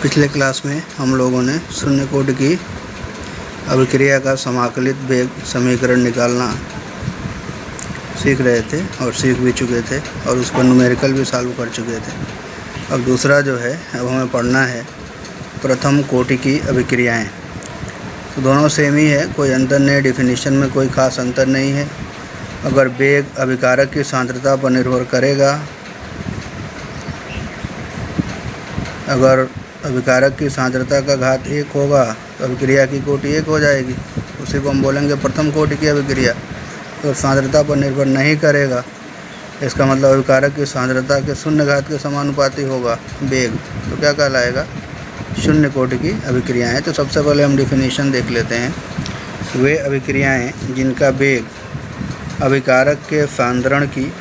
पिछले क्लास में हम लोगों ने शून्य कोटि की अभिक्रिया का समाकलित वेग समीकरण निकालना सीख रहे थे और सीख भी चुके थे और उस पर न्यूमेरिकल भी सॉल्व कर चुके थे। अब दूसरा जो है अब हमें पढ़ना है प्रथम कोटि की अभिक्रियाएं। तो दोनों सेम ही है, कोई अंतर नहीं, डेफिनेशन में कोई ख़ास अंतर नहीं है। अगर वेग अभिकारक की सांद्रता पर निर्भर करेगा, अगर अभिकारक की सांद्रता का घात 1 होगा तो अभिक्रिया की कोटि 1 हो जाएगी। उसी को हम बोलेंगे प्रथम कोटि की अभिक्रिया। तो सांद्रता पर निर्भर नहीं करेगा, इसका मतलब अभिकारक की सांद्रता के शून्य घात के समानुपाती होगा वेग, तो क्या कहलाएगा? शून्य कोटि की अभिक्रियाएँ। तो सबसे पहले हम डिफिनीशन देख लेते हैं। वे अभिक्रियाएँ जिनका वेग अभिकारक के सांद्रण की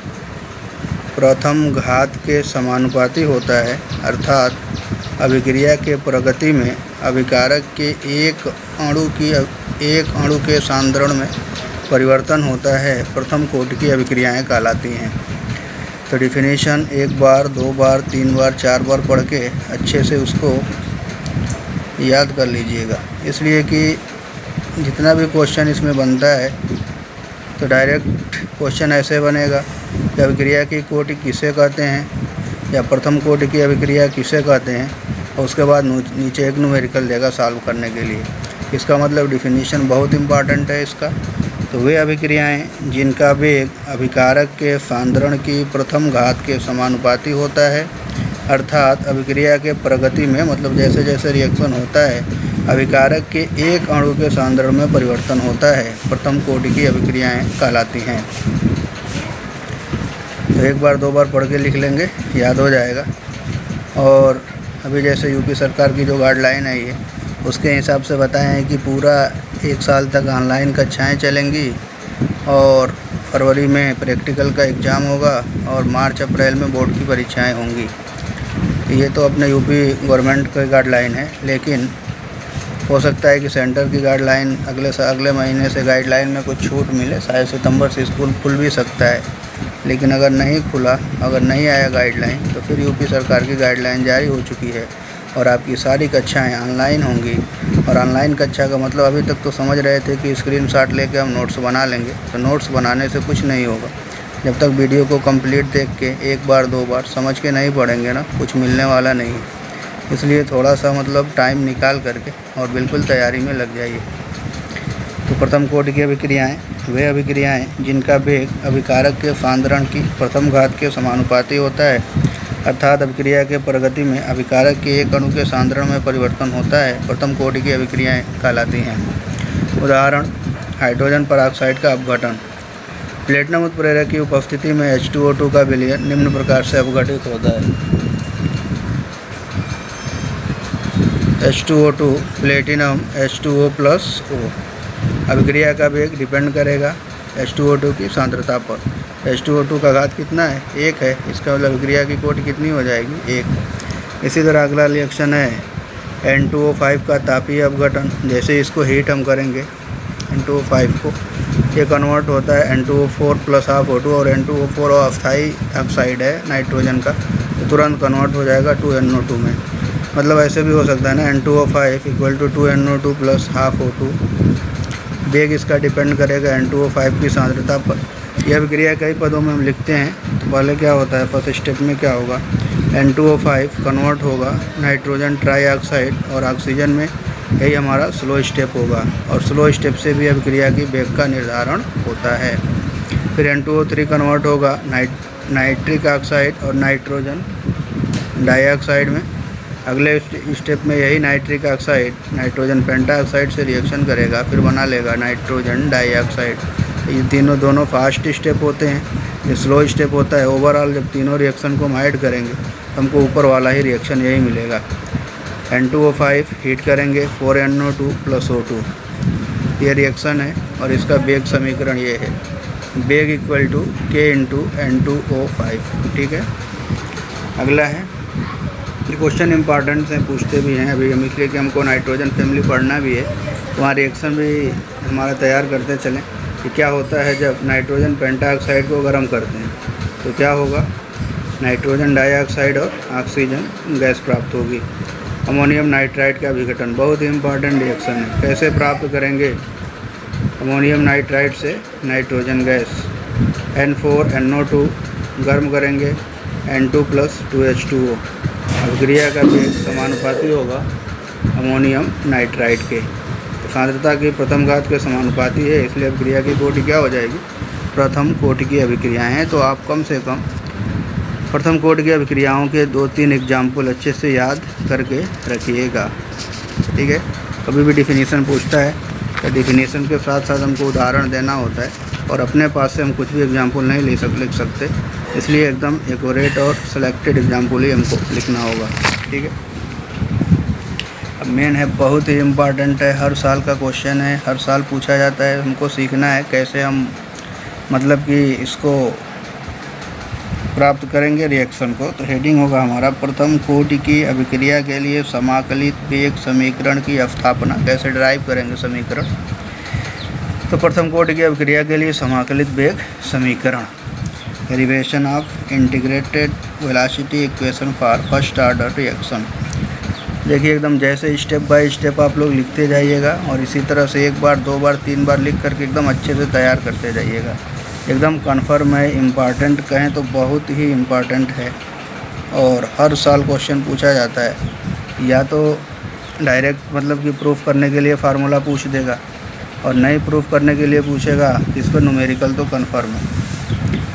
प्रथम घात के समानुपाती होता है, अर्थात अभिक्रिया के प्रगति में अभिकारक के एक अणु के सांद्रण में परिवर्तन होता है, प्रथम कोटि की अभिक्रियाएं कहलाती हैं। तो डिफिनीशन 1 बार, 2 बार, 3 बार, 4 बार पढ़ के अच्छे से उसको याद कर लीजिएगा, इसलिए कि जितना भी क्वेश्चन इसमें बनता है तो डायरेक्ट क्वेश्चन ऐसे बनेगा कि अभिक्रिया की कोटि किसे कहते हैं या प्रथम कोटि की अभिक्रिया किसे कहते हैं, और उसके बाद नीचे एक न्यूमेरिकल देगा सॉल्व करने के लिए। इसका मतलब डिफिनीशन बहुत इम्पॉर्टेंट है इसका। तो वे अभिक्रियाएं जिनका वेग अभिकारक के सांद्रण की प्रथम घात के समानुपाती होता है, अर्थात अभिक्रिया के प्रगति में, मतलब जैसे जैसे रिएक्शन होता है अभिकारक के एक अणु के सांद्रण में परिवर्तन होता है, प्रथम कोटि की अभिक्रियाएं कहलाती हैं। तो 1 बार 2 बार पढ़ के लिख लेंगे, याद हो जाएगा। और अभी जैसे यूपी सरकार की जो गाइडलाइन आई है उसके हिसाब से बताए हैं कि पूरा 1 साल तक ऑनलाइन कक्षाएं चलेंगी और फरवरी में प्रैक्टिकल का एग्ज़ाम होगा और मार्च अप्रैल में बोर्ड की परीक्षाएं होंगी। ये तो अपने यूपी गवर्नमेंट की गाइडलाइन है, लेकिन हो सकता है कि सेंटर की गाइडलाइन अगले महीने से गाइडलाइन में कुछ छूट मिले, शायद सितंबर से स्कूल खुल भी सकता है। लेकिन अगर नहीं आया गाइडलाइन तो फिर यूपी सरकार की गाइडलाइन जारी हो चुकी है और आपकी सारी कक्षाएं ऑनलाइन होंगी। और ऑनलाइन कक्षा का मतलब अभी तक तो समझ रहे थे कि स्क्रीनशॉट लेके हम नोट्स बना लेंगे, तो नोट्स बनाने से कुछ नहीं होगा। जब तक वीडियो को कंप्लीट देख के 1 बार 2 बार समझ के नहीं पढ़ेंगे ना, कुछ मिलने वाला नहीं है। इसलिए थोड़ा सा मतलब टाइम निकाल करके और बिल्कुल तैयारी में लग जाइए। तो प्रथम कोटि की अभिक्रियाएँ वे अभिक्रियाएं जिनका वेग अभिकारक के सांद्रण की प्रथम घात के समानुपाती होता है, अर्थात अभिक्रिया के प्रगति में अभिकारक के एक अणु के सांद्रण में परिवर्तन होता है, प्रथम कोटि की अभिक्रियाएं कहलाती हैं। उदाहरण, हाइड्रोजन परऑक्साइड का अपघटन। प्लेटिनम उत्प्रेरक की उपस्थिति में H2O2 का विलयन निम्न प्रकार से अपघटित होता है। H2O2 platinum H2O+O। अभिक्रिया का वेग डिपेंड करेगा H2O2 की सांद्रता पर। H2O2 का घात कितना है? 1 है। इसका मतलब अभिक्रिया की कोटि कितनी हो जाएगी? 1। इसी तरह अगला रिएक्शन है N2O5 का तापीय अपघटन। जैसे इसको हीट हम करेंगे N2O5 को, ये कन्वर्ट होता है N2O4 + ½ O2 और N2O4 अस्थायी ऑक्साइड है नाइट्रोजन का, तो तुरंत कन्वर्ट हो जाएगा 2NO2 में। मतलब ऐसे भी हो सकता है ना, N2O5 = 2NO2 + ½ O2। वेग इसका डिपेंड करेगा N2O5 की सांद्रता पर। यह अभिक्रिया कई पदों में हम लिखते हैं। तो पहले क्या होता है, फर्स्ट स्टेप में क्या होगा, N2O5 कन्वर्ट होगा नाइट्रोजन ट्राईऑक्साइड और ऑक्सीजन में, यही हमारा स्लो स्टेप होगा। और स्लो स्टेप से भी अभिक्रिया की वेग का निर्धारण होता है। फिर N2O3 कन्वर्ट होगा नाइट्रिक ऑक्साइड और नाइट्रोजन डाइऑक्साइड में। अगले स्टेप में यही नाइट्रिक ऑक्साइड नाइट्रोजन पेंटाऑक्साइड से रिएक्शन करेगा, फिर बना लेगा नाइट्रोजन डाइऑक्साइड। ये दोनों फास्ट स्टेप होते हैं, ये स्लो स्टेप होता है। ओवरऑल जब तीनों रिएक्शन को हम ऐड करेंगे तो हमको ऊपर वाला ही रिएक्शन यही मिलेगा। N2O5 हीट करेंगे 4NO2 + O2, ये रिएक्शन है और इसका वेग समीकरण ये है, वेग = K × N2O5। ठीक है। अगला है, ये क्वेश्चन इंपॉर्टेंट हैं, पूछते भी हैं अभी हम, इसलिए कि हमको नाइट्रोजन फैमिली पढ़ना भी है, तो वहाँ रिएक्शन भी हमारा तैयार करते चलें कि क्या होता है जब नाइट्रोजन पेंटाऑक्साइड को गर्म करते हैं तो क्या होगा, नाइट्रोजन डाइऑक्साइड और ऑक्सीजन गैस प्राप्त होगी। अमोनियम नाइट्राइड का विघटन बहुत ही इम्पॉर्टेंट रिएक्शन है। कैसे प्राप्त करेंगे अमोनियम नाइट्राइड से नाइट्रोजन गैस N4NO2 गर्म करेंगे N2 + 2H2O। अभिक्रिया का वेग समानुपाती होगा अमोनियम नाइट्राइड के। सांद्रता की प्रथम घात के समानुपाती है, इसलिए अभिक्रिया की कोटि क्या हो जाएगी, प्रथम कोटि की अभिक्रियाएँ हैं। तो आप कम से कम प्रथम कोटि की अभिक्रियाओं के 2-3 एग्जाम्पल अच्छे से याद करके रखिएगा। ठीक है, कभी भी डिफिनीसन पूछता है तो डिफिनीसन के साथ साथ हमको उदाहरण देना होता है, और अपने पास से हम कुछ भी एग्जाम्पल नहीं लिख सकते, इसलिए एकदम एक्यूरेट और सेलेक्टेड एग्जाम्पल ही हमको लिखना होगा। ठीक है, अब मेन है, बहुत ही इम्पॉर्टेंट है, हर साल का क्वेश्चन है, हर साल पूछा जाता है। हमको सीखना है कैसे हम मतलब कि इसको प्राप्त करेंगे रिएक्शन को। तो हेडिंग होगा हमारा प्रथम कोटि की अभिक्रिया के लिए समाकलित वेग समीकरण की स्थापना। कैसे ड्राइव करेंगे समीकरण, तो प्रथम कोटि की अभिक्रिया के लिए समाकलित वेग समीकरण, derivation of integrated velocity equation for first order reaction. देखिए एकदम जैसे स्टेप बाय स्टेप आप लोग लिखते जाइएगा, और इसी तरह से 1 बार 2 बार 3 बार लिख करके एकदम अच्छे से तैयार करते जाइएगा। एकदम कन्फर्म है, इम्पॉर्टेंट कहें तो बहुत ही इम्पॉर्टेंट है, और हर साल क्वेश्चन पूछा जाता है। या तो डायरेक्ट मतलब कि प्रूफ करने के लिए फार्मूला पूछ देगा, और नहीं प्रूफ करने के लिए पूछेगा इस पर न्यूमेरिकल, तो कन्फर्म है।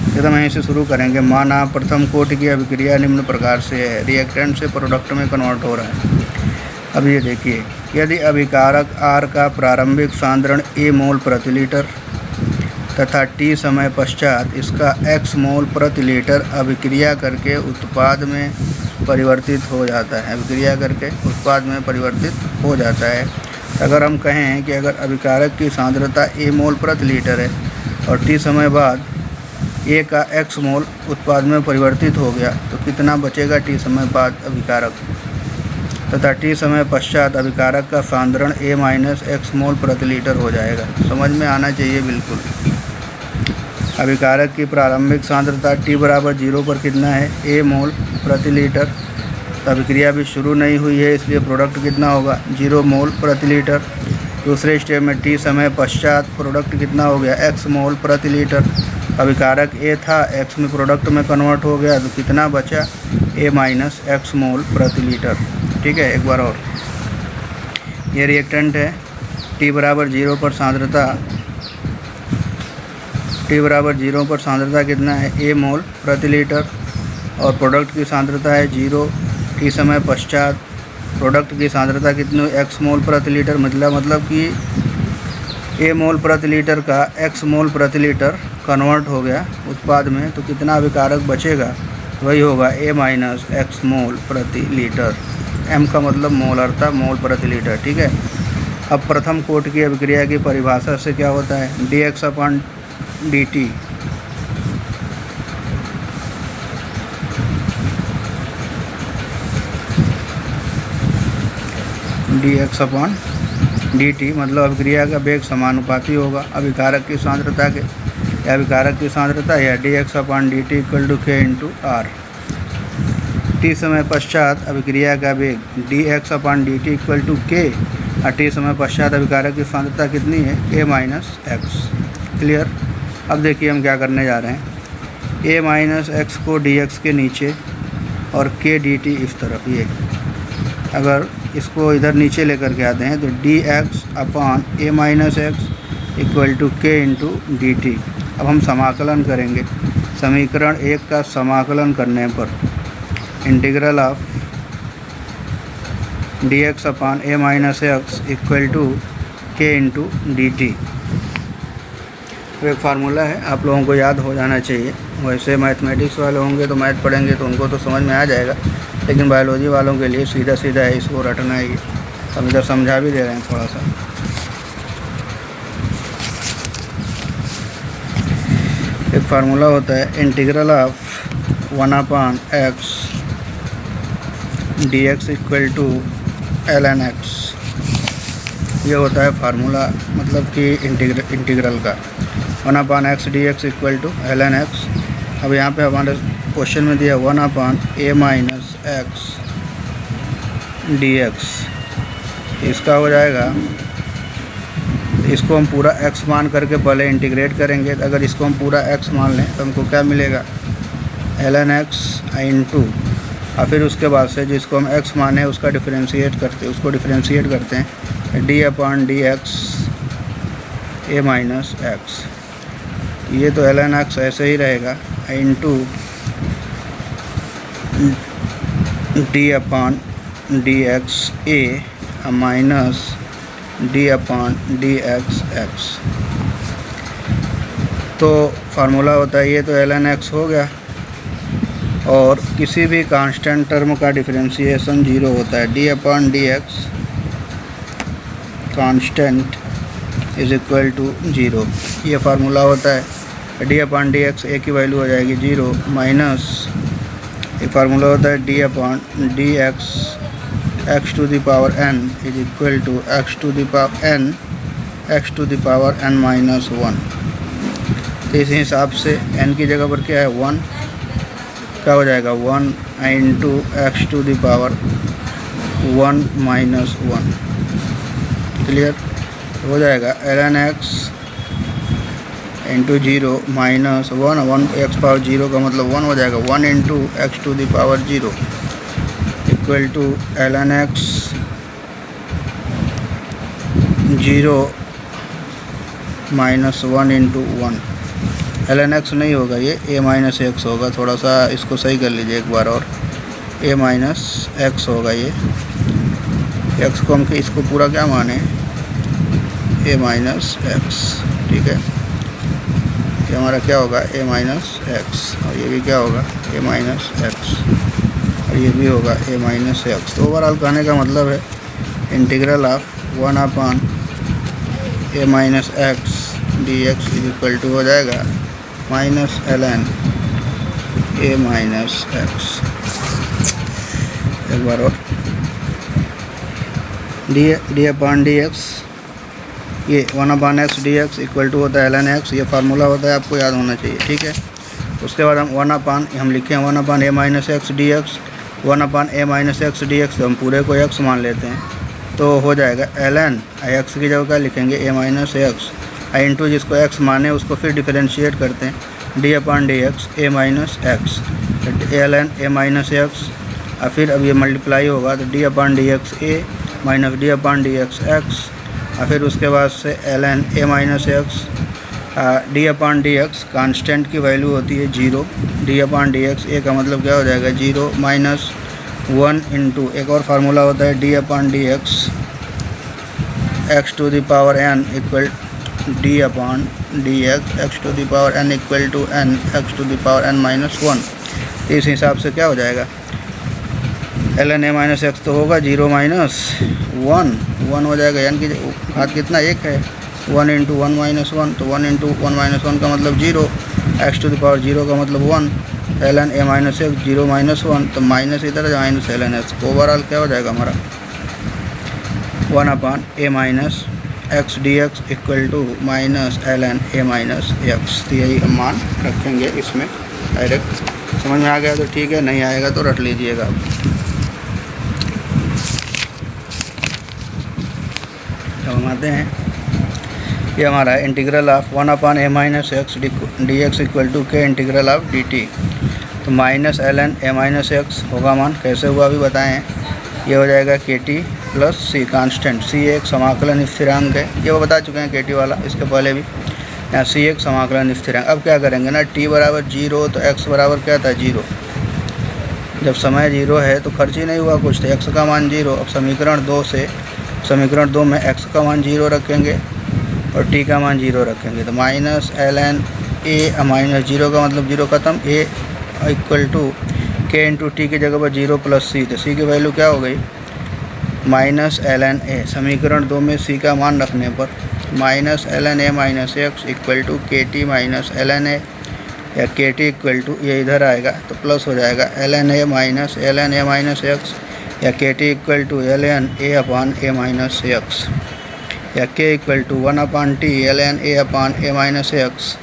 एकदम यहीं से शुरू करेंगे। माना प्रथम कोटि की अभिक्रिया निम्न प्रकार से है, रिएक्टेंट से प्रोडक्ट में कन्वर्ट हो रहा है। अब ये देखिए, यदि अभिकारक R का प्रारंभिक सांद्रण A मोल प्रति लीटर तथा T समय पश्चात इसका X मोल प्रति लीटर अभिक्रिया करके उत्पाद में परिवर्तित हो जाता है, हो जाता है। अगर हम कहें कि अगर अभिकारक की सांद्रता A मोल प्रति लीटर है और T समय बाद A का X मोल उत्पाद में परिवर्तित हो गया, तो कितना बचेगा T समय बाद अभिकारक, तथा T समय पश्चात अभिकारक का सांद्रण A - X मोल प्रति लीटर हो जाएगा। समझ में आना चाहिए बिल्कुल। अभिकारक की प्रारंभिक सांद्रता T = 0 पर कितना है, A मोल प्रति लीटर। तो अभिक्रिया भी शुरू नहीं हुई है, इसलिए प्रोडक्ट कितना होगा, 0 मोल प्रति लीटर। दूसरे स्टेप में T समय पश्चात प्रोडक्ट कितना हो गया, X मोल प्रति लीटर। अभिकारक A था, X में प्रोडक्ट में कन्वर्ट हो गया, तो कितना बचा, A - X मोल प्रति लीटर। ठीक है, एक बार और, ये रिएक्टेंट है। T = 0 पर सांद्रता कितना है, A मोल प्रति लीटर, और प्रोडक्ट की सांद्रता है 0। T समय पश्चात प्रोडक्ट की सांद्रता कितनी, X मोल प्रति लीटर। मतलब कि A मोल प्रति लीटर का X मोल प्रति लीटर कन्वर्ट हो गया उत्पाद में, तो कितना अभिकारक बचेगा, वही होगा A - X मोल प्रति लीटर। M का मतलब मोलरता, मोल प्रति लीटर। ठीक है, अब प्रथम कोटि की अभिक्रिया की परिभाषा से क्या होता है, dx/dt। dx/dt मतलब अभिक्रिया का वेग समानुपाती होगा अभिकारक की सांद्रता के, या अभिकारक की सांद्रता, या dx/dt = k × R। T समय पश्चात अभिक्रिया का वेग dx/dt = k, और T समय पश्चात अभिकारक की सांद्रता कितनी है, A - X। क्लियर। अब देखिए हम क्या करने जा रहे हैं, A - X को dx के नीचे और k dt इस तरफ। ये अगर इसको इधर नीचे लेकर के आते हैं तो dx/A - X = k × dt। अब हम समाकलन करेंगे, समीकरण 1 का समाकलन करने पर integral of dx/A - X = k × dt। तो एक फार्मूला है, आप लोगों को याद हो जाना चाहिए। वैसे मैथमेटिक्स वाले होंगे तो मैथ पढ़ेंगे तो उनको तो समझ में आ जाएगा, लेकिन बायोलॉजी वालों के लिए सीधा सीधा है, इसको रटना है। ये हम इधर समझा भी दे रहे हैं थोड़ा सा। एक फार्मूला होता है integral of 1/x dx = ln x। ये होता है फार्मूला, मतलब कि इंटीग्रल का 1/x dx = ln x। अब यहाँ पे हमारे क्वेश्चन में दिया 1/A - X dx, इसका हो जाएगा, इसको हम पूरा x मान करके पहले इंटीग्रेट करेंगे। तो अगर इसको हम पूरा x मान लें तो हमको क्या मिलेगा, ln x इंटू, और फिर उसके बाद से जिसको हम x माने उसको डिफरेंशिएट करते हैं d upon d x a minus x. ये तो ln x ऐसे ही रहेगा into d upon d x a minus d upon d x x. तो फार्मूला होता है, ये तो ln x हो गया, और किसी भी कांस्टेंट टर्म का डिफरेंशिएशन 0 होता है। D upon d x constant is equal to 0, ये फार्मूला होता है। D upon d x a की वैल्यू हो जाएगी 0 माइनस, ये फार्मूला होता है d upon d x x to the power n is equal to x to the power n minus 1। तो इस हिसाब से n की जगह पर क्या है 1, क्या हो जाएगा 1 into x to the power 1 minus 1। Clear हो जाएगा ln x into 0 minus 1 x power 0 का मतलब 1 हो जाएगा, 1 into x to the power 0 equal to ln x 0 minus 1 into 1। ln x नहीं होगा, ये a माइनस एक्स होगा। थोड़ा सा इसको सही कर लीजिए एक बार और, a माइनस एक्स होगा। ये x को हम इसको पूरा क्या माने, a माइनस एक्स, ठीक है। ये हमारा क्या होगा a माइनस एक्स, और ये भी क्या होगा a माइनस एक्स, और ये भी होगा a माइनस एक्स। तो ओवरऑल कहने का मतलब है integral of 1 upon a minus x d x is equal to हो जाएगा minus ln a minus x. एक बार और, डी अपॉन डी एक्स, ये 1 upon x d x equal to होता है ln x, ये फार्मूला होता है, आपको याद होना चाहिए, ठीक है। उसके बाद हम 1 अपॉन, हम लिखे हैं 1 upon a minus x d x, 1 upon a minus x d x, तो हम पूरे को x मान लेते हैं, तो हो जाएगा ln x की जगह क्या लिखेंगे a माइनस एक्स इंटू जिसको x माने उसको फिर डिफरेंशिएट करते हैं d upon d x a minus x, ln a minus x, और फिर अब ये मल्टीप्लाई होगा तो d upon d x a minus d upon d x x, और फिर उसके बाद से ln a minus x, d upon d x constant की वैल्यू होती है 0, d upon d x a का मतलब क्या हो जाएगा 0 माइनस 1 इंटू, एक और फार्मूला होता है d upon d x x to the power n equal d upon d x x to the power n equal to n x to the power n minus 1। इस हिसाब से क्या हो जाएगा ln a माइनस एक्स तो होगा 0 minus 1 हो जाएगा, यानी कि हाथ कितना 1 है, 1 इंटू 1 माइनस 1, तो 1 इंटू 1 माइनस 1 का मतलब 0, एक्स टू द पावर 0 का मतलब 1, ln a minus x 0 minus 1, तो माइनस इधर माइनस ln x। ओवरऑल क्या हो जाएगा हमारा 1 upon a minus x d x equal to minus ln a minus x. तो यही हम मान रखेंगे इसमें डायरेक्ट। समझ में आ गया तो ठीक है, नहीं आएगा तो रट लीजिएगा। तो हम आते हैं, ये हमारा integral of 1 upon a minus x d x equal to k integral of d t. तो minus ln a minus x होगा मान, कैसे हुआ अभी बताएं। ये हो जाएगा के टी प्लस सी कांस्टेंट, सी एक समाकलन स्थिरांक है, ये वो बता चुके हैं के टी वाला, इसके पहले भी। यहाँ सी एक समाकलन स्थिरांक। अब क्या करेंगे ना, t बराबर 0 तो x बराबर क्या था 0। जब समय 0 है तो खर्च ही नहीं हुआ कुछ, तो x का मान 0। अब समीकरण 2 में x का मान 0 रखेंगे और t का मान 0 रखेंगे, तो माइनस ln a माइनस 0 का मतलब 0 ख़त्म, a इक्वल टू के इंटू टी की जगह पर 0 प्लस सी, तो सी की वैल्यू क्या हो गई माइनस ln a। समीकरण 2 में सी का मान रखने पर minus ln a minus x equal to k t minus ln a, या के टी इक्वल टू ये इधर आएगा तो प्लस हो जाएगा ln a माइनस एक्स, या k t equal to ln a upon a minus x, या k equal to 1 upon t ln a upon a minus x.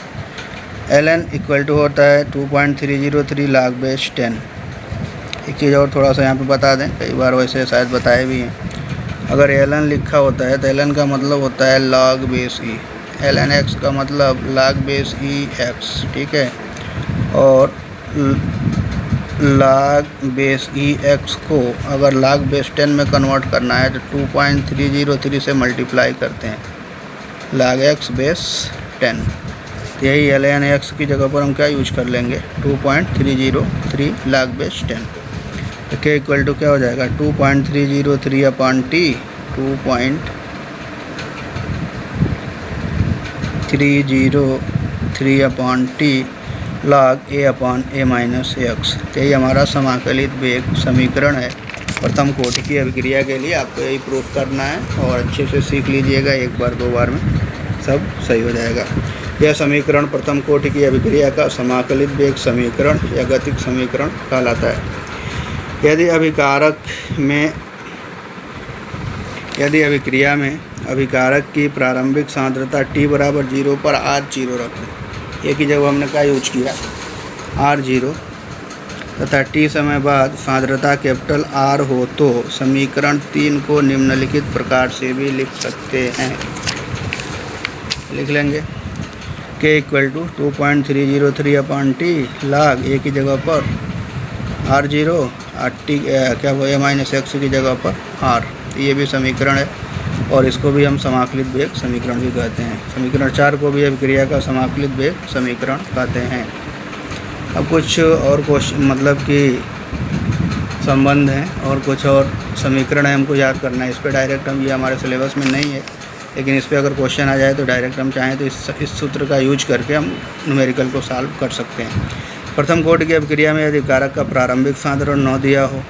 ln equal to होता है 2.303 log बेस 10, एक चीज़ और थोड़ा सा यहाँ पे बता दें, कई बार वैसे शायद बताए भी हैं। अगर ln लिखा होता है तो ln का मतलब होता है log बेस ई, ln x का मतलब log बेस ई x, ठीक है। और log बेस ई x को अगर log बेस 10 में कन्वर्ट करना है तो 2.303 से मल्टीप्लाई करते हैं, log x बेस 10। तो यही ln x की जगह पर हम क्या यूज कर लेंगे, 2.303 log बेस 10। तो k इक्वल टू क्या हो जाएगा, 2.303 upon T, 2.303 upon t log a upon a minus x. यही हमारा समाकलित वेग समीकरण है। प्रथम कोटि की अभिक्रिया के लिए आपको यही प्रूफ करना है और अच्छे से सीख लीजिएगा, एक बार दो बार में सब सही हो जाएगा। यह समीकरण प्रथम कोटि की अभिक्रिया का समाकलित वेग समीकरण या गतिक समीकरण कहलाता है। यदि अभिक्रिया में अभिकारक की प्रारंभिक सांद्रता t बराबर 0 पर r0 रख दें, एक ही जगह हमने क्या यूज किया, r0, तथा t समय बाद सांद्रता कैपिटल R हो तो समीकरण 3 को निम्नलिखित प्रकार से भी लिख सकते हैं। लिख लेंगे k equal to 2.303 upon t log a की जगह पर r0 और t क्या वो a माइनस एक्स की जगह पर r। ये भी समीकरण है और इसको भी हम समाकलित वेग समीकरण भी कहते हैं। समीकरण 4 को भी अभिक्रिया का समाकलित वेग समीकरण कहते हैं। अब कुछ और क्वेश्चन मतलब कि संबंध हैं और कुछ और समीकरण है हमको याद करना है। इस पर डायरेक्ट हम, ये हमारे सिलेबस में नहीं है, लेकिन इस पर अगर क्वेश्चन आ जाए तो डायरेक्ट हम चाहें तो इस सूत्र का यूज करके हम न्यूमेरिकल को सॉल्व कर सकते हैं। प्रथम कोटि की अभिक्रिया में यदि कारक का प्रारंभिक सांद्रण 9 दिया हो,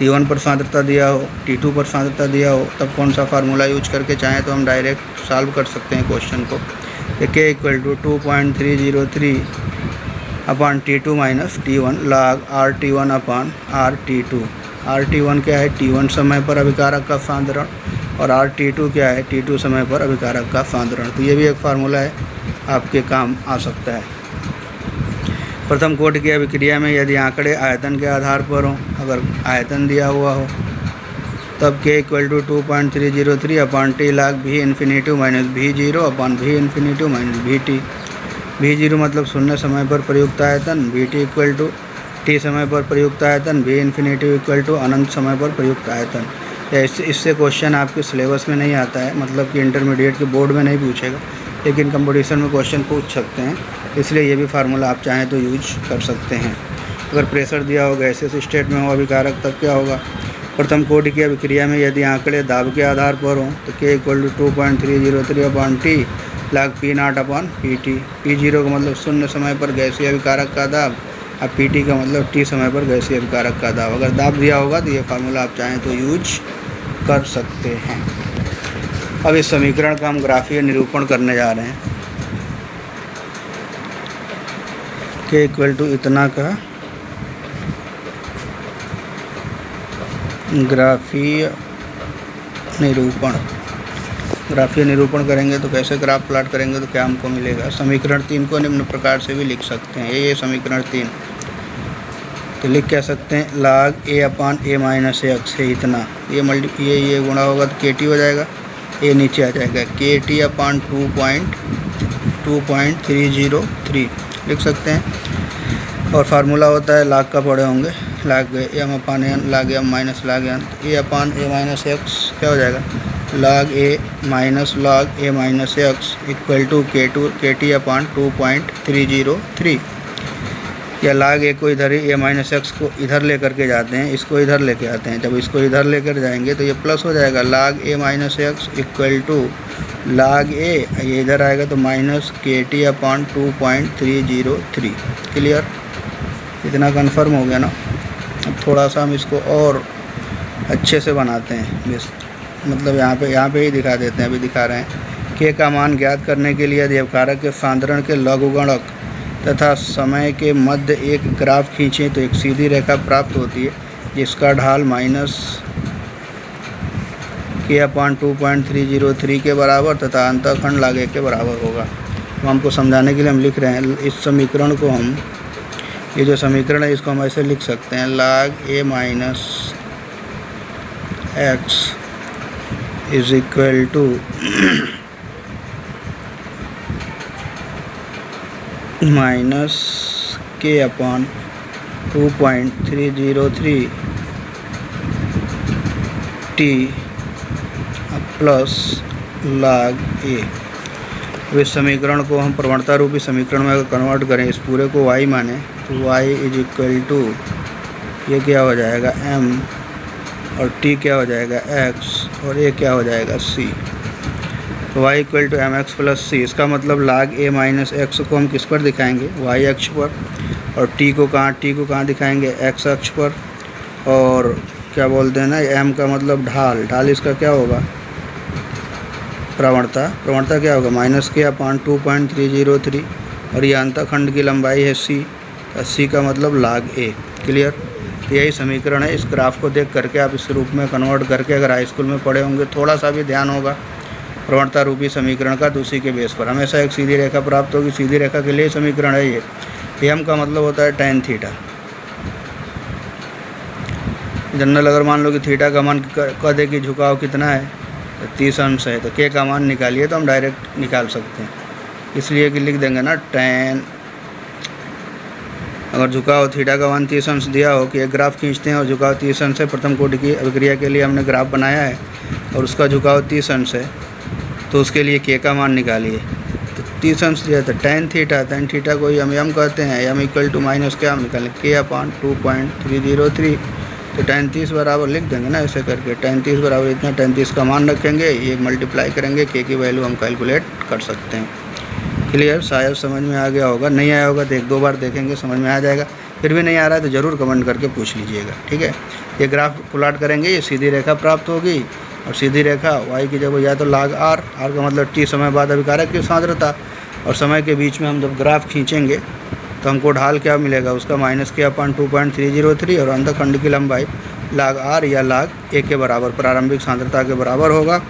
T1 पर सांद्रता दिया हो, T2 पर सांद्रता दिया हो, तब कौन सा फार्मूला यूज करके चाहें तो हम डायरेक्ट सॉल्व कर सकते हैं क्वेश्चन को। k equal to 2.303 upon T2 minus T1 log RT1 upon RT2। RT1 क्या है, T1 समय पर अभिकारक का सांद्रण, और RT2 क्या है, T2 समय पर अभिकारक का सांद्रण। तो ये भी एक फार्मूला है, आपके काम आ सकता है। प्रथम कोटि की अभिक्रिया में यदि आंकड़े आयतन के आधार पर हों, अगर आयतन दिया हुआ हो, तब k equal to 2.303 upon t log v infinitive minus v0 upon v infinitive minus vt। v0 मतलब शून्य समय पर प्रयुक्त आयतन, vt इक्वल टू t समय पर प्रयुक्त आयतन, v इन्फिनेटिव इक्वल टू अनंत समय पर प्रयुक्त आयतन। इससे क्वेश्चन आपके सिलेबस में नहीं आता है, मतलब कि इंटरमीडिएट के बोर्ड में नहीं पूछेगा, लेकिन कंपटीशन में क्वेश्चन पूछ सकते हैं, इसलिए ये भी फार्मूला आप चाहें तो यूज कर सकते हैं। अगर प्रेशर दिया हो, गैसेस स्टेट में हो अभिकारक, तब क्या होगा। प्रथम कोटि की अभिक्रिया में यदि आंकड़े दाब के आधार पर हों तो k equal to 2.303 upon t log P0 upon PT। P0 का मतलब शून्य समय पर गैसीय अभिकारक का दाब, और PT का मतलब t समय पर गैसीय अभिकारक का दाब। अगर दाब दिया होगा तो ये फार्मूला आप चाहें तो यूज कर सकते हैं। अब इस समीकरण का हम ग्राफीय निरूपण करने जा रहे हैं। k इक्वल टू इतना का ग्राफीय निरूपण करेंगे तो कैसे ग्राफ प्लॉट करेंगे तो क्या हमको मिलेगा। समीकरण 3 को निम्न प्रकार से भी लिख सकते हैं। ये समीकरण 3 तो लिख क्या सकते हैं, log a upon a minus x है इतना, ये गुणा होगा तो kt हो जाएगा, a नीचे आ जाएगा, kt अपॉन 2.303 लिख सकते हैं। और फार्मूला होता है log का पढ़े होंगे, log m upon n log m minus log n, a upon a minus x क्या हो जाएगा, log a माइनस log a minus x equal to kt upon 2.303। या log a को इधर ही a माइनस एक्स को इधर लेकर के जाते हैं, इसको इधर लेके आते हैं, जब इसको इधर लेकर जाएंगे तो ये प्लस हो जाएगा, log a minus x equal to log a, ये इधर आएगा तो माइनस kt अपॉन 2.303। क्लियर, इतना कन्फर्म हो गया ना। अब थोड़ा सा हम इसको और अच्छे से बनाते हैं, मतलब यहाँ पे ही दिखा देते हैं, अभी दिखा रहे हैं। k का मान ज्ञात करने के लिए यदि अभिकारक के सांद्रण के लघुगणक तथा समय के मध्य एक ग्राफ खींचें तो एक सीधी रेखा प्राप्त होती है जिसका ढाल माइनस k अपॉन 2.303 के बराबर तथा अंतःखंड log a के बराबर होगा। तो हमको समझाने के लिए हम लिख रहे हैं, इस समीकरण को हम ये जो समीकरण है इसको हम ऐसे लिख सकते हैं, log a minus x is equal to minus k upon 2.303 t plus log a। इस समीकरण को हम प्रवणता रूपी समीकरण में अगर कन्वर्ट करें, इस पूरे को y माने तो y इज इक्वल टू ये क्या हो जाएगा m और t क्या हो जाएगा x और a क्या हो जाएगा c। तो y equal to m x plus c. इसका मतलब log a माइनस एक्स को हम किस पर दिखाएंगे, y अक्ष पर, और t को कहाँ दिखाएंगे, x अक्ष पर। और क्या बोलते हैं ना, m का मतलब ढाल इसका क्या होगा, प्रवणता क्या होगा, माइनस के अपॉन 2.303, और ये अंतखंड की लंबाई है c, c का मतलब log a। क्लियर। तो यही समीकरण है। इस ग्राफ को देख करके आप इस रूप में कन्वर्ट करके, अगर हाई स्कूल में पढ़े होंगे, थोड़ा सा भी ध्यान होगा प्रवणता रूपी समीकरण का, तो उसी के बेस पर हमेशा एक सीधी रेखा प्राप्त होगी। सीधी रेखा के लिए समीकरण है ये। एम का मतलब होता है tan थीटा। जनरल अगर मान लो कि थीटा का मान कह दे कि झुकाव कितना है, तो 30 अंश है, तो के का मान निकालिए तो हम डायरेक्ट निकाल सकते हैं। इसलिए कि लिख देंगे ना tan, अगर झुकाव थीटा का मान 30 अंश दिया हो, कि एक ग्राफ खींचते हैं और झुकाव 30 अंश है, प्रथम कोटि की अभिक्रिया के लिए हमने ग्राफ बनाया है और उसका झुकाव 30 अंश है, तो उसके लिए के का मान निकालिए। तो 30 अंश दिया था tan थीटा को हम एम कहते हैं, एम इक्वल टू माइनस क्या हम निकालें, के अपॉन 2.303। तो tan 30 बराबर लिख देंगे ना ऐसे करके, tan 30 बराबर इतना, tan 30 का मान रखेंगे, ये मल्टीप्लाई करेंगे, के की वैल्यू हम कैलकुलेट कर सकते हैं। क्लियर। शायद समझ में आ गया होगा, नहीं आया होगा तो 1-2 बार देखेंगे, समझ में आ जाएगा। फिर भी नहीं आ रहा है तो ज़रूर कमेंट करके पूछ लीजिएगा, ठीक है। ये ग्राफ प्लॉट करेंगे, ये सीधी रेखा प्राप्त होगी, और सीधी रेखा y की जगह या तो log r का मतलब t समय बाद अभिकारक की सांद्रता, और समय के बीच में हम जब ग्राफ खींचेंगे तो हमको ढाल क्या मिलेगा, उसका माइनस के अपॉन 2.303, और अंतखंड की लंबाई log r या log a के बराबर, प्रारंभिक सांद्रता के बराबर होगा।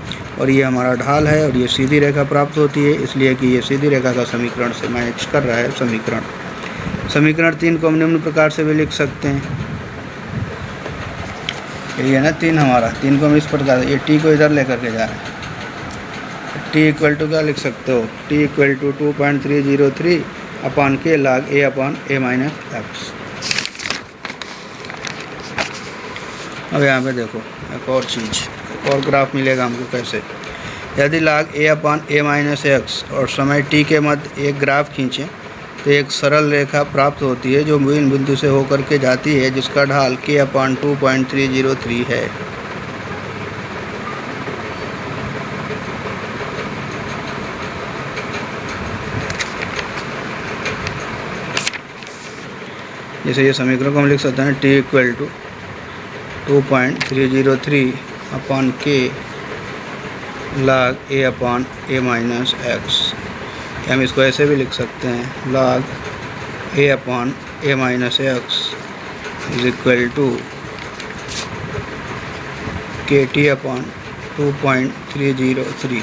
और ये हमारा ढाल है, और ये सीधी रेखा प्राप्त होती है, इसलिए कि ये सीधी रेखा का समीकरण से मैच कर रहा है समीकरण 3 को हम निम्न प्रकार से भी लिख सकते हैं। यही है ना 3 हमारा, 3 को हम इस प्रकार, ये टी को इधर लेकर के जा रहे हैं। टी इक्वल टू क्या लिख सकते हो, T equal to 2.303 upon k log a upon a minus x. अब यहाँ पे देखो एक और चीज़, और ग्राफ मिलेगा हमको कैसे, यदि log a upon a minus x और समय t के मध्य एक ग्राफ खींचें तो एक सरल रेखा प्राप्त होती है जो मूल बिंदु से होकर के जाती है, जिसका ढाल k अपॉन 2.303 है। जैसे ये समीकरण को हम लिख सकते हैं, t equal to 2.303 upon k log a upon a minus x. हम इसको ऐसे भी लिख सकते हैं, log a upon a minus x is equal to k t upon 2.303।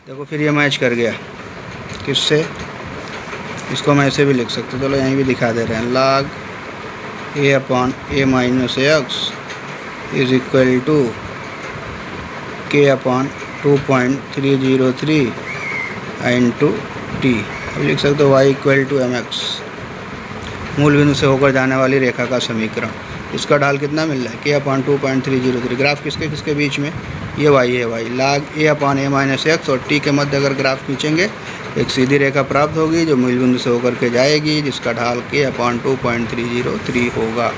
देखो फिर ये मैच कर गया किससे, इसको हम ऐसे भी लिख सकते हैं, चलो यहीं भी दिखा दे रहे हैं, log a upon a minus x is equal to k upon 2.303 into t. अब लिख सकते हो y equal to m x, मूल बिंदु से होकर जाने वाली रेखा का समीकरण। इसका ढाल कितना मिल रहा है, के अपॉन 2.303। ग्राफ किसके बीच में, ये y है, y log a upon a minus x, और t के मध्य अगर ग्राफ खींचेंगे एक सीधी रेखा प्राप्त होगी जो मूल बिंदु से होकर के जाएगी, जिसका ढाल के अपॉन 2.303 होगा।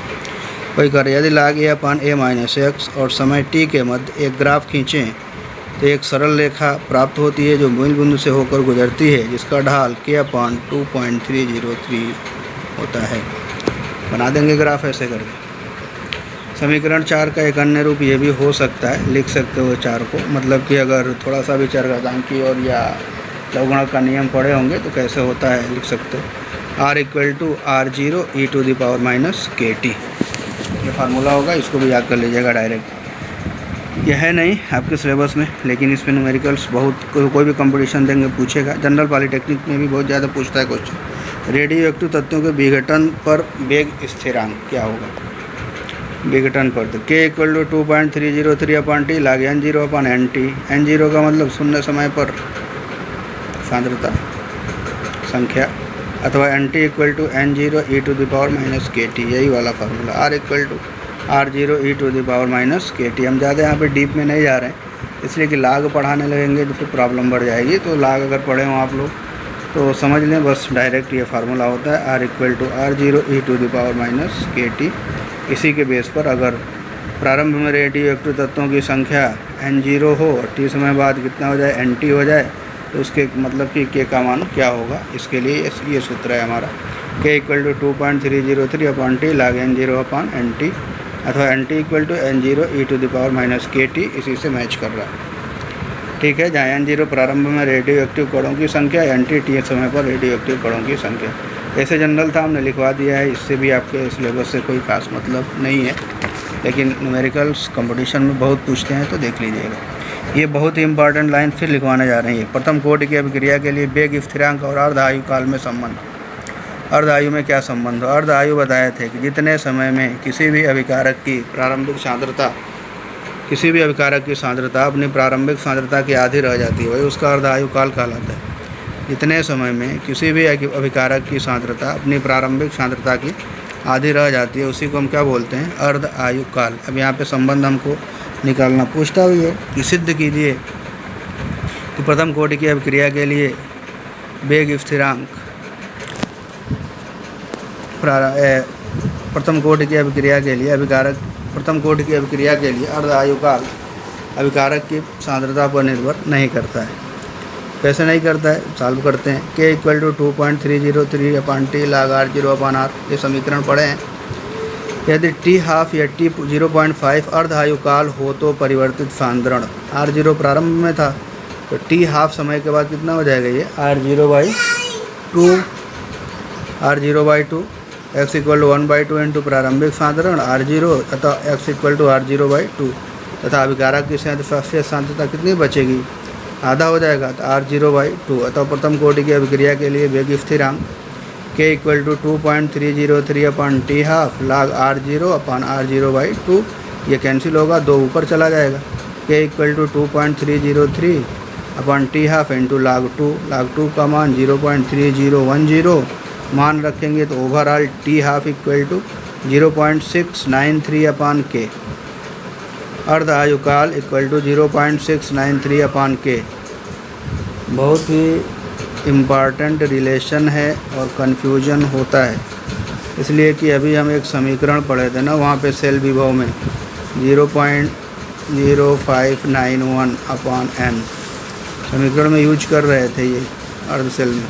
वही करें, यदि log a upon a minus x और समय t के मध्य एक ग्राफ खींचें तो एक सरल रेखा प्राप्त होती है जो मूल बिंदु से होकर गुजरती है, जिसका ढाल के अपॉन 2.303 होता है। बना देंगे ग्राफ ऐसे करके। समीकरण 4 का एक अन्य रूप ये भी हो सकता है, लिख सकते हो 4 को, मतलब कि अगर थोड़ा सा भी चरघातांकी और या लवगुणक का नियम पढ़े होंगे तो कैसे होता है लिख सकते हो, r equal to r0 e to the power minus k t. ये फार्मूला होगा, इसको भी याद कर लीजिएगा डायरेक्ट। यह है नहीं आपके सिलेबस में, लेकिन इसमें न्यूमेरिकल्स बहुत, कोई भी कंपटीशन देंगे पूछेगा। जनरल पॉलिटेक्निक में भी बहुत ज़्यादा पूछता है क्वेश्चन, रेडियो एक्टिव तत्वों के विघटन पर वेग स्थिरांक क्या होगा? विघटन पर तो k = 2.303/t log n0/nt। n0 का मतलब शून्य समय पर सांद्रता संख्या, अथवा nt = n0 e⁻ kt, यही वाला formula. r = r0 e⁻ kt। हम ज़्यादा यहाँ पे डीप में नहीं जा रहे हैं, इसलिए कि लाग पढ़ाने लगेंगे तो फिर प्रॉब्लम बढ़ जाएगी। तो लाग अगर पढ़े हो आप लोग तो समझ लें, बस डायरेक्ट ये फार्मूला होता है r = r0 e⁻ kt। इसी के बेस पर अगर प्रारंभ में रेडियो एक्टिव तत्वों की संख्या n0 हो और t समय बाद कितना हो जाए, nt हो जाए, तो उसके मतलब कि k का मान क्या होगा, इसके लिए ये सूत्र है हमारा। k = 2.303/t log n0/nt, अथवा nt = n0 e⁻ kt, इसी से मैच कर रहा है। ठीक है, जहाँ n0 प्रारंभ में रेडियो एक्टिव कणों की संख्या, nt t समय पर रेडियो एक्टिव कणों की संख्या। ऐसे जनरल था, हमने लिखवा दिया है, इससे भी आपके सिलेबस से कोई खास मतलब नहीं है, लेकिन न्यूमेरिकल्स कंपटीशन में बहुत पूछते हैं तो देख लीजिएगा। ये बहुत ही इंपॉर्टेंट लाइन फिर लिखवाने जा रहे हैं। प्रथम कोटि की अभिक्रिया के लिए वेग स्थिरांक और अर्ध आयु काल में संबंध। अर्ध आयु में क्या संबंध हो? अर्ध आयु बताए थे कि जितने समय में किसी भी अभिकारक की प्रारंभिक सांद्रता अपनी प्रारंभिक सांद्रता की आधी रह जाती है, वही उसका अर्ध आयु काल कहलाता है। जितने समय में किसी भी अभिकारक की सांद्रता अपनी प्रारंभिक सांद्रता की आधी रह जाती है, उसी को हम क्या बोलते हैं? अर्ध आयु काल। अब यहाँ पे संबंध हमको निकालना पूछता हुई है कि सिद्ध कीजिए कि प्रथम कोटि की अभिक्रिया के लिए वेग स्थिरांक प्रथम कोटि की अभिक्रिया के लिए अर्ध आयु काल अभिकारक की सांद्रता पर निर्भर नहीं करता है। कैसे नहीं करता है? सॉल्व करते हैं। k = 2.303/t log r0/r, ये समीकरण पढ़े हैं। यदि t½ या t0.5 अर्ध आयु काल हो तो परिवर्तित सांद्रण r0 प्रारंभ में था, तो t½ समय के बाद कितना हो जाएगा? ये r0/2 x = 1/2 इंटू प्रारंभिक सांद्रण r0, अतः x = r0/2, तथा अभिकारक की सांद्रता कितनी बचेगी? आधा हो जाएगा, तो r0/2। अतः प्रथम कोटि की अभिक्रिया के लिए वेग स्थिरांक k = 2.303/t½ log r0/r0/2, ये कैंसिल होगा, 2 ऊपर चला जाएगा। k = 2.303/t½ इंटू log 2 का मान 0.3010 मान रखेंगे तो ओवरऑल t½ = 0.693/k। अर्ध आयु काल = 0.693/k। बहुत ही इम्पॉर्टेंट रिलेशन है और कन्फ्यूजन होता है, इसलिए कि अभी हम एक समीकरण पढ़े थे ना, वहाँ पे सेल विभव में 0.0591/n समीकरण में यूज कर रहे थे ये अर्ध सेल में,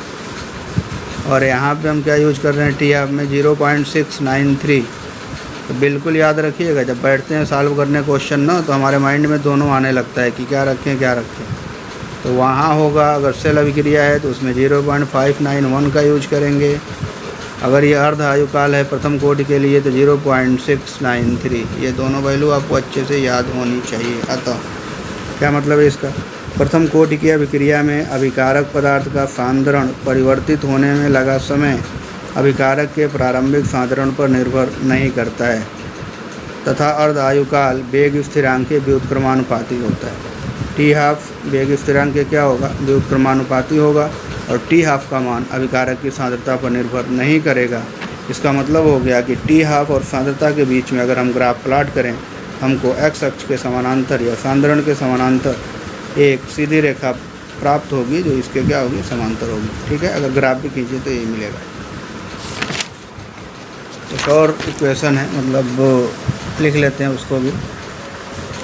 और यहाँ पे हम क्या यूज कर रहे हैं? t½ में 0.693। तो बिल्कुल याद रखिएगा, जब बैठते हैं सॉल्व करने क्वेश्चन ना, तो हमारे माइंड में दोनों आने लगता है कि क्या रखें। तो वहाँ होगा, अगर सेल अभिक्रिया है तो उसमें 0.591 का यूज करेंगे। अगर ये अर्ध आयु काल है प्रथम कोटि के लिए तो 0.693। ये दोनों वैल्यू आपको अच्छे से याद होनी चाहिए। अतः क्या मतलब है इसका? प्रथम कोटि की अभिक्रिया में अभिकारक पदार्थ का सांद्रण परिवर्तित होने में लगा समय अभिकारक के प्रारंभिक सांद्रण पर निर्भर नहीं करता है, तथा अर्ध आयु काल वेग स्थिरांक के व्युत्क्रमानुपाती होता है। t½ वेग स्थिरांक के क्या होगा? व्युत्क्रमानुपाती होगा, और t½ का मान अभिकारक की सांद्रता पर निर्भर नहीं करेगा। इसका मतलब हो गया कि t½ और सांद्रता के बीच में अगर हम ग्राफ प्लॉट करें, हमको x अक्ष के समानांतर या सांद्रण के समानांतर एक सीधी रेखा प्राप्त होगी, जो इसके क्या होगी? समांतर होगी। ठीक है, अगर ग्राफ भी खींचे तो ये मिलेगा। एक और इक्वेशन है, मतलब लिख लेते हैं उसको भी,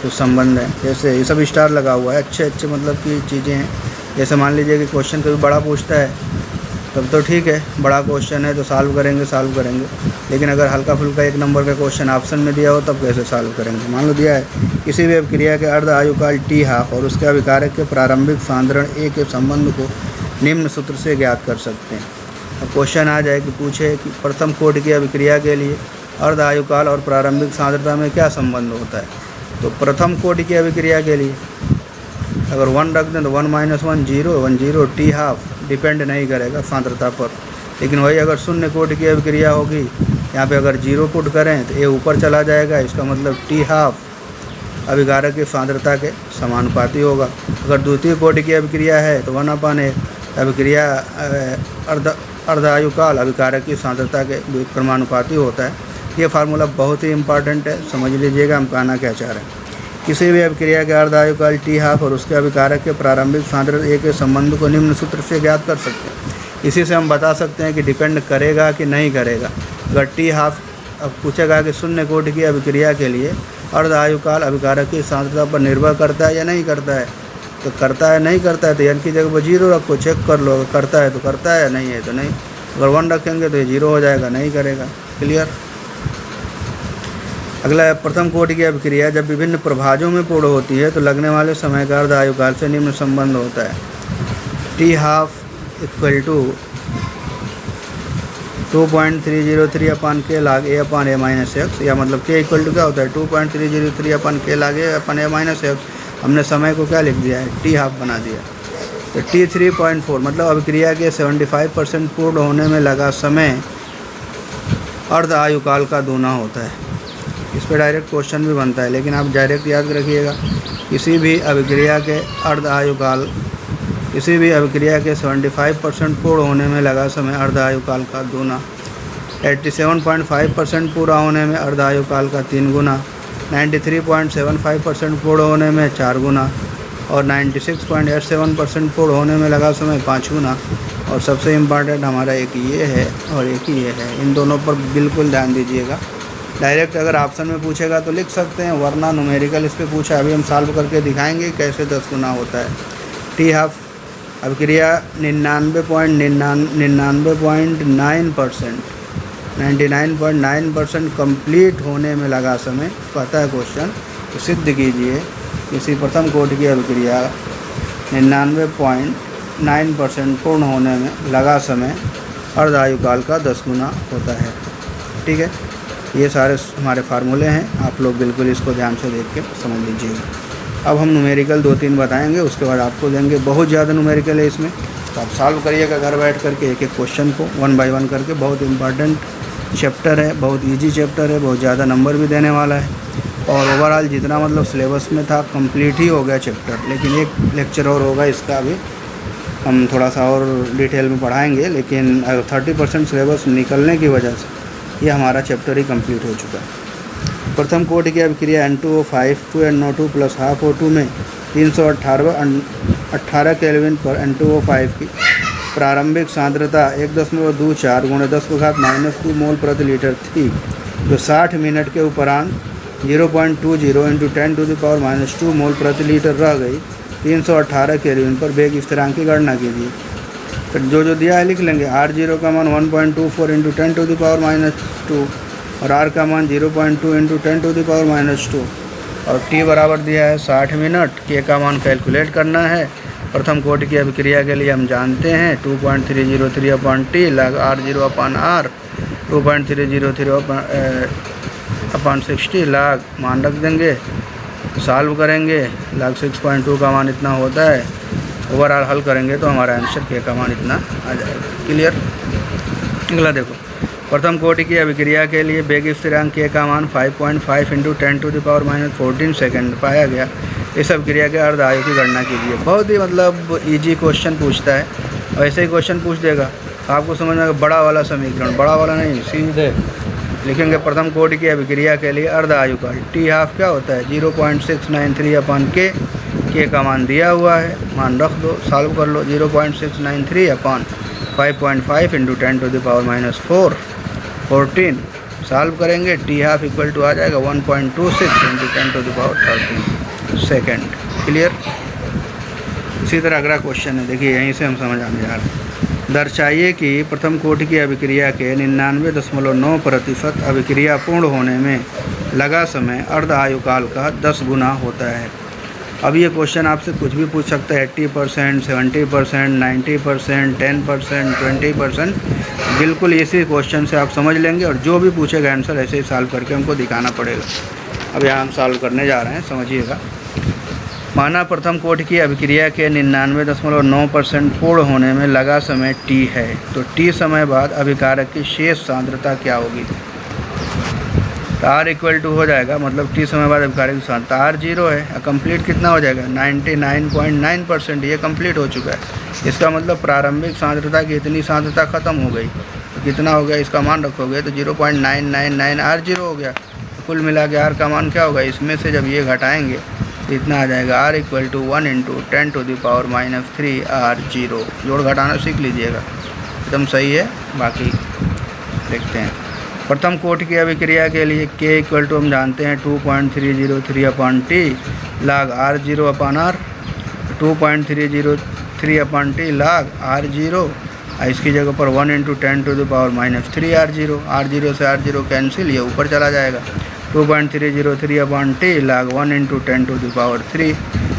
कुछ संबंध है। जैसे ये सब स्टार लगा हुआ है, अच्छे मतलब की चीज़ें हैं। जैसे मान लीजिए कि क्वेश्चन कभी बड़ा पूछता है तब तो ठीक है, बड़ा क्वेश्चन है तो सॉल्व करेंगे। लेकिन अगर हल्का फुल्का 1 नंबर का क्वेश्चन ऑप्शन में दिया हो तब कैसे सॉल्व करेंगे? मान लो दिया है किसी भी अभिक्रिया के अर्ध आयु काल t½ और उसके अभिकारक के प्रारंभिक सांद्रण a के संबंध को निम्न सूत्र से ज्ञात कर सकते हैं। अब क्वेश्चन आ जाए कि पूछे कि प्रथम कोटि की अभिक्रिया के लिए अर्ध आयु काल और प्रारंभिक सांद्रता में क्या संबंध होता है? तो प्रथम कोटि की अभिक्रिया के लिए अगर 1 रख दें तो 1 - 1 0 1 0 t½ डिपेंड नहीं करेगा सांद्रता पर, लेकिन वही अगर शून्य कोटि की अभिक्रिया होगी, यहाँ पे अगर 0 पुट करें तो ये ऊपर चला जाएगा, इसका मतलब टी हाफ अभिकारक की सांद्रता के समानुपाती होगा। अगर द्वितीय कोटि की अभिक्रिया है तो 1/a अभिक्रिया अर्धायुकाल अभिकारक की सांद्रता के क्रमानुपाती होता है। ये फार्मूला बहुत ही इंपॉर्टेंट है, समझ लीजिएगा हम कहना क्या चाह रहे हैं। किसी भी अभिक्रिया के अर्धायुकाल टी हाफ और उसके अभिकारक के प्रारंभिक सांद्रता ए के संबंध को निम्न सूत्र से ज्ञात कर सकते हैं। इसी से हम बता सकते हैं कि डिपेंड करेगा कि नहीं करेगा। अगर टी हाफ अब पूछेगा कि शून्य कोटि की अभिक्रिया के लिए अर्धायुकाल अभिकारक की सांद्रता पर निर्भर करता है या नहीं करता है, तो करता है नहीं करता है तो n की जगह पर 0 रखो, चेक कर लो, अगर करता है तो करता है, नहीं है तो नहीं। अगर 1 रखेंगे तो ये 0 हो जाएगा, नहीं करेगा। क्लियर। अगला है प्रथम कोटि की अभिक्रिया जब विभिन्न प्रभाजों में पूर्ण होती है तो लगने वाले समय का अर्धायुकाल से निम्न संबंध होता है। टी हाफ इक्वल टू 2.303 अपन के लाग ए अपन ए माइनस एक्स, या मतलब के इक्वल टू क्या होता है 2.303 अपन के लाग ए अपन ए माइनस एक्स। हमने समय को क्या लिख दिया है, टी हाफ बना दिया। तो टी 3.4 मतलब अभिक्रिया के 75% पूर्ण होने में लगा समय अर्ध आयुकाल का दूना होता है। इस पर डायरेक्ट क्वेश्चन भी बनता है, लेकिन आप डायरेक्ट याद रखिएगा किसी भी अभिक्रिया के अर्ध आयुकाल किसी भी अभिक्रिया के 75% पूर्ण होने में लगा समय अर्ध आयुकाल का दूना, 87.5% पूरा होने में अर्ध आयुकाल का 3 गुना, 93.75% पूर्ण होने में 4 गुना और 96.87% पूर्ण होने में लगा समय 5 गुना। और सबसे इम्पॉर्टेंट हमारा एक ये है और एक ये है, इन दोनों पर बिल्कुल ध्यान दीजिएगा। डायरेक्ट अगर ऑप्शन में पूछेगा तो लिख सकते हैं, वरना न्यूमेरिकल इस पर पूछा, अभी हम सॉल्व करके दिखाएंगे कैसे 10 गुना होता है। टी हाफ अभिक्रिया 99.9% कंप्लीट होने में लगा समय कहता है क्वेश्चन, तो सिद्ध कीजिए किसी प्रथम कोटि की अभिक्रिया 99.9% पूर्ण होने में लगा समय अर्ध आयुकाल का 10 गुना होता है। ठीक है, ये सारे हमारे फार्मूले हैं, आप लोग बिल्कुल इसको ध्यान से देख के समझ लीजिएगा। अब हम न्यूमेरिकल 2-3 बताएंगे, उसके बाद आपको देंगे। बहुत ज़्यादा न्यूमेरिकल है इसमें, तो आप सॉल्व करिएगा घर बैठ करके एक एक क्वेश्चन को 1 बाय 1 करके। बहुत इंपॉर्टेंट चैप्टर है, बहुत इजी चैप्टर है, बहुत ज़्यादा नंबर भी देने वाला है। और ओवरऑल जितना मतलब सिलेबस में था कंप्लीट ही हो गया चैप्टर, लेकिन एक लेक्चर और होगा इसका, अभी हम थोड़ा सा और डिटेल में पढ़ाएंगे। लेकिन 30% सिलेबस निकलने की वजह से ये हमारा चैप्टर ही कंप्लीट हो चुका है। प्रथम कोटि की अभिक्रिया N2O5 2NO2 plus half O2 में 318 केल्विन पर N2O5 की प्रारंभिक सांद्रता 1.24 × 10⁻² मोल प्रति लीटर थी, जो 60 मिनट के उपरांत 0.20 × 10⁻² मोल प्रति लीटर रह गई। 318 केल्विन पर वेग स्थिरांक की गणना कीजिए। फिर जो दिया है लिख लेंगे। R0 का मान 1.24 × 10⁻² और R का मान 0.2 × 10⁻²। और T बराबर दिया है 60 मिनट। K का मान कैलकुलेट करना है। प्रथम कोटि की अभिक्रिया के लिए हम जानते हैं 2.303/T log R0/R 2.303/60 log मान रख देंगे, सॉल्व करेंगे, log 6.2 का मान इतना होता है। ओवरऑल हल करेंगे तो हमारा आंसर K का मान इतना आ जाएगा। क्लियर। अगला देखो, प्रथम कोटि की अभिक्रिया के लिए वेग स्थिरांक K का मान 5.5 × 10⁻14 सेकंड पाया गया। इस अभिक्रिया के अर्ध आयु की गणना कीजिए। बहुत ही मतलब इजी क्वेश्चन पूछता है, ऐसे ही क्वेश्चन पूछ देगा, आपको समझ में आएगा। बड़ा वाला समीकरण, बड़ा वाला नहीं, सीधे लिखेंगे प्रथम कोटि की अभिक्रिया के लिए अर्ध आयु का टी हाफ क्या होता है 0.693/K। K का मान दिया हुआ है, मान रख दो, सॉल्व कर लो। 0.693/5.5 × 10⁻⁴ 14 सॉल्व करेंगे। टी हाफ इक्वल टू आ जाएगा 1.26 × 10⁻13 सेकेंड। क्लियर। इसी तरह अगला क्वेश्चन है, देखिए यहीं से हम समझ आने जा रहे हैं। दर्शाइए कि प्रथम कोटि की अभिक्रिया के 99.9% अभिक्रिया पूर्ण होने में लगा समय अर्ध आयुकाल का 10 गुना होता है। अब ये क्वेश्चन आपसे कुछ भी पूछ सकता है, 80%, 70%, 90%, 10%, 20%। बिल्कुल इसी क्वेश्चन से आप समझ लेंगे, और जो भी पूछेगा आंसर ऐसे ही सॉल्व करके हमको दिखाना पड़ेगा। अब यहाँ हम सॉल्व करने जा रहे हैं, समझिएगा। माना प्रथम कोटि की अभिक्रिया के 99.9% पूर्ण होने में लगा समय t है, तो t समय बाद अभिकारक की शेष सांद्रता क्या होगी। तो R इक्वल टू हो जाएगा, मतलब t समय बाद अभिकारक की सांद्रता R 0 है। कंप्लीट कितना हो जाएगा 99.9%, ये कंप्लीट हो चुका है। इसका मतलब प्रारंभिक सांद्रता की इतनी सांद्रता खत्म हो गई, तो कितना हो गया इसका मान रखोगे तो 0.999 R 0 हो गया। तो कुल मिला के R का मान क्या होगा, इसमें से जब ये घटाएंगे तो इतना आ जाएगा R इक्वल टू 1 × 10⁻³ R 0। जोड़ घटाना सीख लीजिएगा, एकदम सही है। बाकी देखते हैं। प्रथम कोटि की अभिक्रिया के लिए K इक्वल टू हम जानते हैं 2.303/T log R 0/R, 2.303/T log R 0। इसकी जगह पर 1 × 10⁻³ R 0। R 0 से R 0 कैंसिल, ये ऊपर चला जाएगा। 2.303/T log 1 × 10⁻³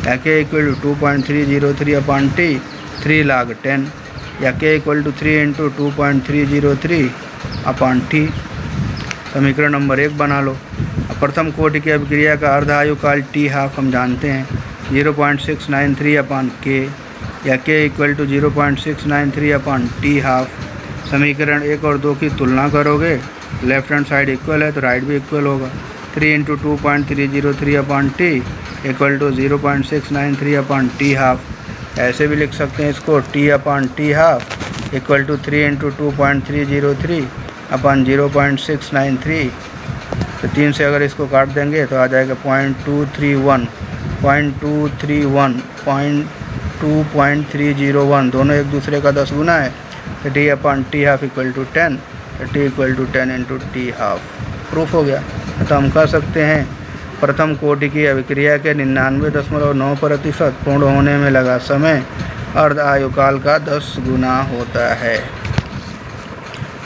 या K equal to 2.303/T 3 log 10 या K इक्वल टू 3 × 2.303/T। समीकरण नंबर 1 बना लो। प्रथम कोटि की अभिक्रिया का अर्ध आयुकाल T½ हम जानते हैं 0.693/K या K इक्वल टू 0.693/T½ समीकरण 1 और 2 की तुलना करोगे, लेफ्ट हैंड साइड इक्वल है तो राइट भी इक्वल होगा। 3 × 2.303/T इक्वल टू 0.693/T½ ऐसे भी लिख सकते हैं इसको, T/T½ इक्वल टू 3 × 2.303/0.693। तो 3 से अगर इसको काट देंगे तो आ जाएगा 0.231, 2.301, दोनों एक दूसरे का 10 गुना है। तो T/T½ इक्वल टू 10, तो T equal to 10 × T½ proof हो गया। तो हम कह सकते हैं प्रथम कोटि की अभिक्रिया के 99.9% पूर्ण होने में लगा समय अर्ध आयुकाल का 10 गुना होता है।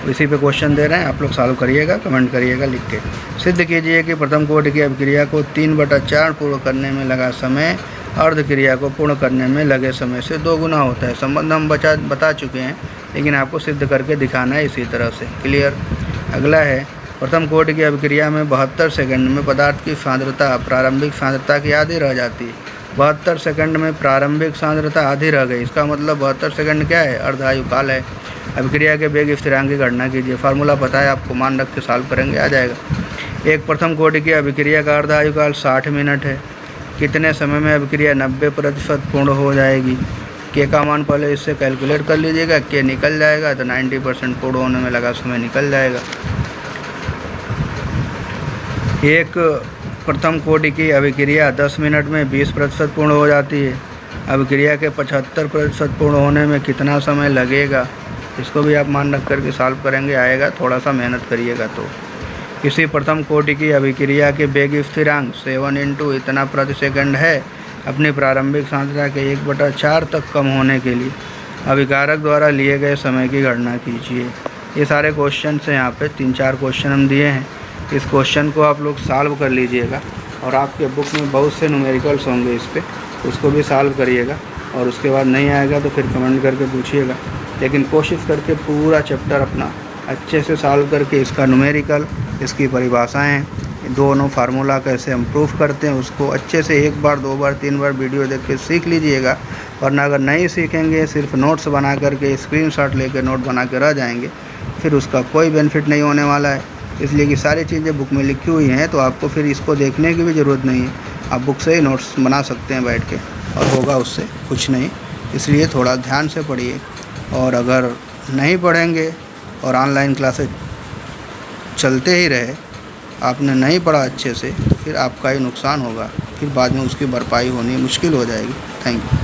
इसी पे क्वेश्चन दे रहे हैं, आप लोग सॉल्व करिएगा, कमेंट करिएगा लिख के। सिद्ध कीजिए कि प्रथम कोटि की अभिक्रिया को 3/4 पूर्ण करने में लगा समय अर्ध क्रिया को पूर्ण करने में लगे समय से 2 गुना होता है। संबंध हम बता चुके हैं, लेकिन आपको सिद्ध करके दिखाना है इसी तरह से। क्लियर। अगला है, प्रथम कोटि की अभिक्रिया में 72 सेकंड में पदार्थ की सांद्रता प्रारंभिक सांद्रता की आधी रह जाती है। 72 सेकंड में प्रारंभिक सांद्रता आधी रह गई, इसका मतलब 72 सेकंड क्या है, अर्ध आयुकाल है। अभिक्रिया के वेग स्थिरांक की गणना कीजिए। फार्मूला पता है आपको, मान रख के सॉल्व करेंगे, आ जाएगा। एक प्रथम कोटि की अभिक्रिया का अर्ध आयुकाल 60 मिनट है। कितने समय में अभिक्रिया 90% पूर्ण हो जाएगी। K का मान पहले इससे कैलकुलेट कर लीजिएगा, K निकल जाएगा तो 90% पूर्ण होने में लगा समय निकल जाएगा। एक प्रथम कोटि की अभिक्रिया 10 मिनट में 20% पूर्ण हो जाती है। अभिक्रिया के 75% पूर्ण होने में कितना समय लगेगा, इसको भी आप मान रख करके सॉल्व करेंगे, आएगा। थोड़ा सा मेहनत करिएगा। तो किसी प्रथम कोटि की अभिक्रिया के वेग स्थिरांक 7 × इतना प्रति सेकंड है। अपनी प्रारंभिक सांद्रता के 1/4 तक कम होने के लिए अभिकारक द्वारा लिए गए समय की गणना कीजिए। ये सारे क्वेश्चन हैं, यहाँ पे 3-4 क्वेश्चन हम दिए हैं। इस क्वेश्चन को आप लोग सॉल्व कर लीजिएगा, और आपके बुक में बहुत से न्यूमेरिकल्स होंगे इस पर, उसको भी सॉल्व करिएगा। और उसके बाद नहीं आएगा तो फिर कमेंट करके पूछिएगा, लेकिन कोशिश करके पूरा चैप्टर अपना अच्छे से सॉल्व करके इसका न्यूमेरिकल, इसकी परिभाषाएं, दोनों फार्मूला कैसे हम प्रूफ करते हैं उसको अच्छे से 1 बार 2 बार 3 बार वीडियो देख के सीख लीजिएगा। वरना अगर नहीं सीखेंगे, सिर्फ नोट्स बना करके स्क्रीनशॉट लेकर नोट बना के रह जाएंगे, फिर उसका कोई बेनिफिट नहीं होने वाला है। इसलिए कि सारी चीज़ें बुक में लिखी हुई हैं, तो आपको फिर इसको देखने की भी ज़रूरत नहीं है। आप बुक से ही नोट्स बना सकते हैं बैठ के, और होगा उससे कुछ नहीं। इसलिए थोड़ा ध्यान से पढ़िए, और अगर नहीं पढ़ेंगे और ऑनलाइन क्लासेस चलते ही रहे, आपने नहीं पढ़ा अच्छे से, तो फिर आपका ही नुकसान होगा, फिर बाद में उसकी भरपाई होनी मुश्किल हो जाएगी। Thank you.